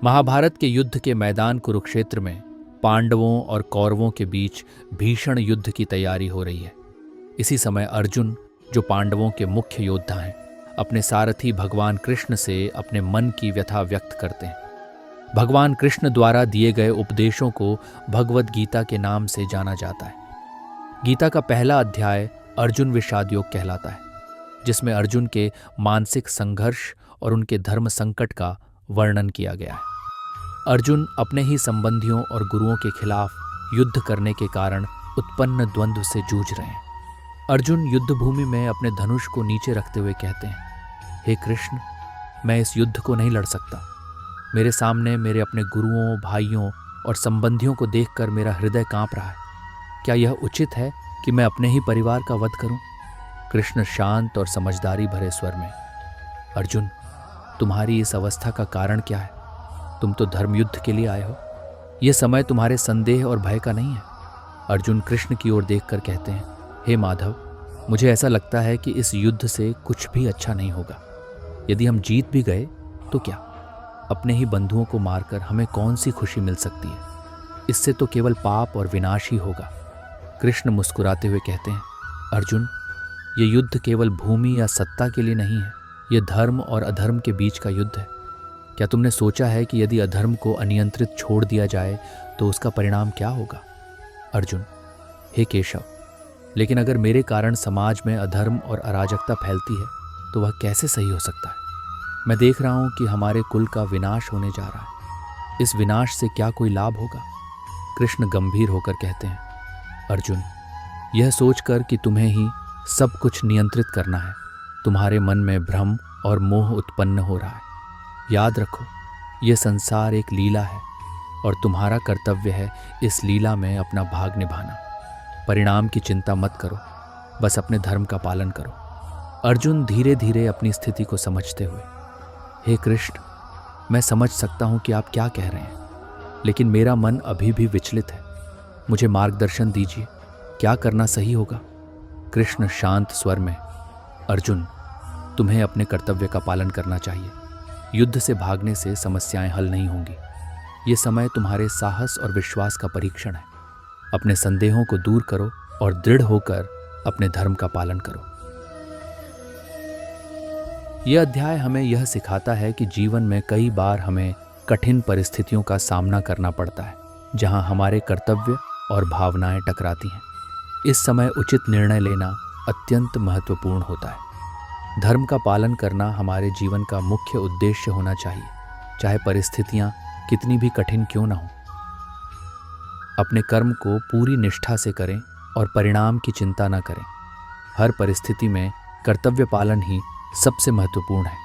महाभारत के युद्ध के मैदान कुरुक्षेत्र में पांडवों और कौरवों के बीच भीषण युद्ध की तैयारी हो रही है। इसी समय अर्जुन, जो पांडवों के मुख्य योद्धा हैं, अपने सारथी भगवान कृष्ण से अपने मन की व्यथा व्यक्त करते हैं। भगवान कृष्ण द्वारा दिए गए उपदेशों को भगवद गीता के नाम से जाना जाता है। गीता का पहला अध्याय अर्जुन विषाद योग कहलाता है, जिसमें अर्जुन के मानसिक संघर्ष और उनके धर्म संकट का वर्णन किया गया है। अर्जुन अपने ही संबंधियों और गुरुओं के खिलाफ युद्ध करने के कारण उत्पन्न द्वंद्व से जूझ रहे हैं। अर्जुन युद्ध भूमि में अपने धनुष को नीचे रखते हुए कहते हैं, हे कृष्ण, मैं इस युद्ध को नहीं लड़ सकता। मेरे सामने मेरे अपने गुरुओं, भाइयों और संबंधियों को देखकर मेरा हृदय कांप रहा है। क्या यह उचित है कि मैं अपने ही परिवार का वध करूं? कृष्ण शांत और समझदारी भरे स्वर में, अर्जुन, तुम्हारी इस अवस्था का कारण क्या है? तुम तो धर्म युद्ध के लिए आए हो। यह समय तुम्हारे संदेह और भय का नहीं है। अर्जुन कृष्ण की ओर देखकर कहते हैं, हे माधव, मुझे ऐसा लगता है कि इस युद्ध से कुछ भी अच्छा नहीं होगा। यदि हम जीत भी गए तो क्या? अपने ही बंधुओं को मारकर हमें कौन सी खुशी मिल सकती है? इससे तो केवल पाप और विनाश ही होगा। कृष्ण मुस्कुराते हुए कहते हैं, अर्जुन, ये युद्ध केवल भूमि या सत्ता के लिए नहीं है। यह धर्म और अधर्म के बीच का युद्ध है। क्या तुमने सोचा है कि यदि अधर्म को अनियंत्रित छोड़ दिया जाए तो उसका परिणाम क्या होगा? अर्जुन, हे केशव, लेकिन अगर मेरे कारण समाज में अधर्म और अराजकता फैलती है तो वह कैसे सही हो सकता है? मैं देख रहा हूं कि हमारे कुल का विनाश होने जा रहा है। इस विनाश से क्या कोई लाभ होगा? कृष्ण गंभीर होकर कहते हैं, अर्जुन, यह सोचकर कि तुम्हें ही सब कुछ नियंत्रित करना है, तुम्हारे मन में भ्रम और मोह उत्पन्न हो रहा है। याद रखो, यह संसार एक लीला है और तुम्हारा कर्तव्य है इस लीला में अपना भाग निभाना। परिणाम की चिंता मत करो, बस अपने धर्म का पालन करो। अर्जुन धीरे धीरे अपनी स्थिति को समझते हुए, हे कृष्ण, मैं समझ सकता हूं कि आप क्या कह रहे हैं, लेकिन मेरा मन अभी भी विचलित है। मुझे मार्गदर्शन दीजिए, क्या करना सही होगा? कृष्ण शांत स्वर में, अर्जुन, तुम्हें अपने कर्तव्य का पालन करना चाहिए। युद्ध से भागने से समस्याएं हल नहीं होंगी। ये समय तुम्हारे साहस और विश्वास का परीक्षण है। अपने संदेहों को दूर करो और दृढ़ होकर अपने धर्म का पालन करो। यह अध्याय हमें यह सिखाता है कि जीवन में कई बार हमें कठिन परिस्थितियों का सामना करना पड़ता है, जहां हमारे कर्तव्य और भावनाएं टकराती हैं। इस समय उचित निर्णय लेना अत्यंत महत्वपूर्ण होता है। धर्म का पालन करना हमारे जीवन का मुख्य उद्देश्य होना चाहिए, चाहे परिस्थितियां कितनी भी कठिन क्यों ना हो। अपने कर्म को पूरी निष्ठा से करें और परिणाम की चिंता न करें। हर परिस्थिति में कर्तव्य पालन ही सबसे महत्वपूर्ण है।